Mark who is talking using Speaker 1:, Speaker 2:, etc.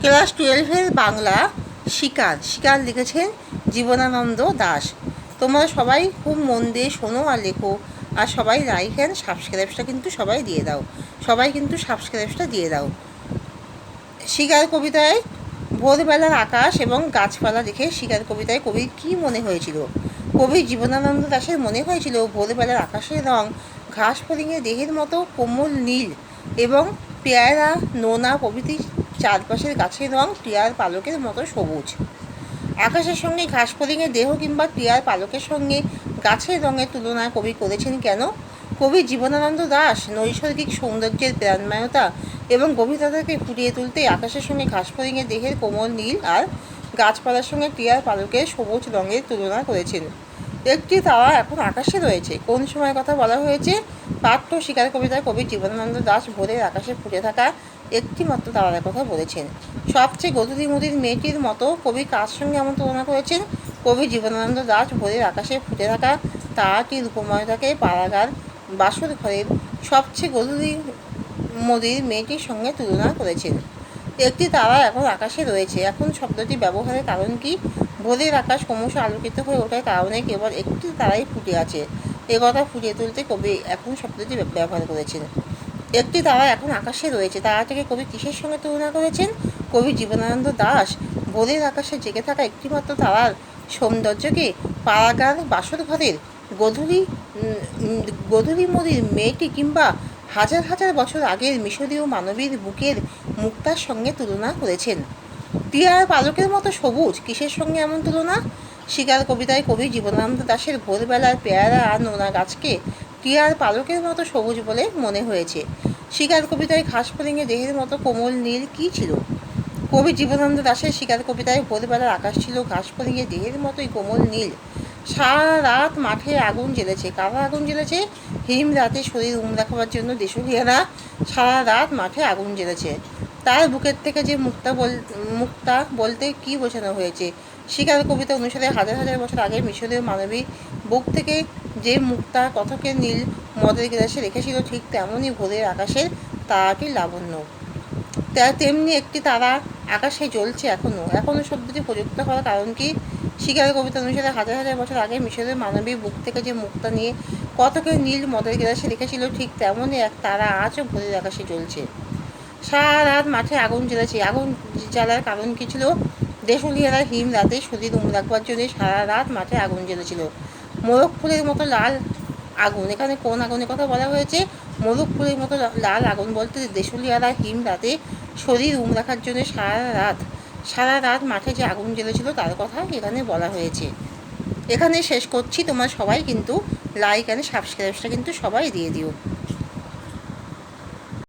Speaker 1: Class 12-এর Bangla শিকার শিকার লিখেছেন জীবনানন্দ দাশ। তোমরা সবাই খুব মন দিয়ে শোনো আর লেখো, আর সবাই লাইক অ্যান্ড সাবস্ক্রাইবটা কিন্তু সবাই দিয়ে দাও। সবাই কিন্তু সাবস্ক্রাইবটা দিয়ে দাও। শিকার কবিতায় ভোরবেলার আকাশ এবং গাছপালা দেখে শিকার কবিতায় কবির কী মনে হয়েছিল? কবি জীবনানন্দ দাশের মনে হয়েছিল ভোরবেলার আকাশের রং ঘাস ফড়িংয়ের দেহের মতো কোমল নীল এবং পেয়ারা নোনা প্রভৃতি চারপাশের গাছের রং টিয়ার পালকের মতো সবুজ। আকাশের সঙ্গে ঘাস ফড়িংয়ের দেহ কিংবা টিয়ার পালকের সঙ্গে গাছের রঙের তুলনা কবি করেছেন কেন? কবি জীবনানন্দ দাশ নৈসর্গিক সৌন্দর্যের প্রাণময়তা এবং গভীরতাকে ফুটিয়ে তুলতে আকাশের সঙ্গে ঘাস ফড়িংয়ের দেহের কোমল নীল আর গাছপালার সঙ্গে টিয়ার পালকের সবুজ রঙের তুলনা করেছেন। একটি তারা এখন আকাশে রয়েছে। কোন সময়ের কথা বলা হয়েছে? পাঠ্য শিকার কবিতায় কবি জীবনানন্দ দাশ ভোরের আকাশে ফুটে থাকা একটি মাত্র তারার কথা বলেছেন। সবচেয়ে গধূলি মুদির মেয়েটির মতো কবি কার সঙ্গে এমন তুলনা করেছেন? কবি জীবনানন্দ দাশ ভোরের আকাশে ফুটে থাকা তারাটির রূপময়তাকে পাড়াগার বাসর ঘরের সবচেয়ে গধূলি মুদির মেয়েটির সঙ্গে তুলনা করেছেন। একটি তারা এখন আকাশে রয়েছে। এখন শব্দটি ব্যবহারের কারণ কি? ভোরের আকাশ ক্রমশ আলোকিত হয়ে ওঠার কারণে কেবল একটি তারাই ফুটে আছে। এ কথা ফুটিয়ে তুলতে কবি এখন শব্দটি ব্যবহার করেছেন। একটি তারা এখন আকাশে রয়েছে। তারাটিকে কবি কিসের সঙ্গে তুলনা করেছেন? কবি জীবনানন্দ দাশ ভোরের আকাশে জেগে থাকা একটিমাত্র তারার সৌন্দর্যকে পাড়াগার বাসর ঘরের গধূলি গধূলি মদির মেয়েটি কিংবা হাজার হাজার বছর আগের মিশরীয় মানবীর বুকের মুক্তার সঙ্গে তুলনা করেছেন। টিয়ার পালকের মতো সবুজ কিসের সঙ্গে এমন তুলনা? শিকার কবিতায় কবি জীবনানন্দ দাশের ভোরবেলার পেয়ারা আর নোনা গাছকে টিয়ার পালকের মতো সবুজ বলে মনে হয়েছে। শিকার কবিতায় ঘাস ফড়িংয়ের দেহের মতো কোমল নীল কী ছিল? কবি জীবনানন্দ দাশের শিকার কবিতায় ভোরবেলার আকাশ ছিল ঘাস ফড়িংয়ের দেহের মতোই কোমল নীল। সারা রাত মাঠে আগুন জ্বেলেছে। কারা আগুন জ্বেলেছে? হিম রাতে শরীর রাখবার জন্য দেশুলিয়ারা সারা রাত মাঠে আগুন জ্বেলেছে। তার বুকের থেকে যে মুক্তা বলতে কী বোঝানো হয়েছে? শিকার কবিতা অনুসারে হাজার হাজার বছর আগে মিশরীয় মানবী বুক থেকে যে মুক্তা কথকের নীল মদের গ্লাসে রেখেছিল, ঠিক তেমনই ভোরের আকাশের তারাটির লাবণ্য। তেমনি একটি তারা আকাশে জ্বলছে এখনও শব্দটি প্রযুক্ত হওয়ার কারণ কি? শিকার কবিতা অনুসারে হাজার হাজার বছর আগে মিশরের মানবী বুক থেকে যে মুক্তা নিয়ে কতকের নীল মদের গ্লাসে রেখেছিল, ঠিক তেমনই এক তারা আজও ভোরের আকাশে জ্বলছে। সারা রাত মাঠে আগুন জ্বেলেছে। আগুন জ্বালার কারণ কি ছিল? দেশুলিয়ারা হিম রাতে শরীর রাখবার জন্য সারা রাত মাঠে আগুন জ্বেলেছিল। মোরগ ফুলের মতো লাল আগুন, এখানে কোন আগুনের কথা বলা হয়েছে? মোরগ ফুলের মতো লাল আগুন বলতে দেশুলিয়ারা হিম রাতে শরীর রাখার জন্য সারা রাত মাঠে যে আগুন জ্বেলেছিল তার কথা এখানে বলা হয়েছে। এখানে শেষ করছি। তোমরা সবাই কিন্তু লাইক অ্যান্ড সাবস্ক্রাইবটা কিন্তু সবাই দিয়ে দিও।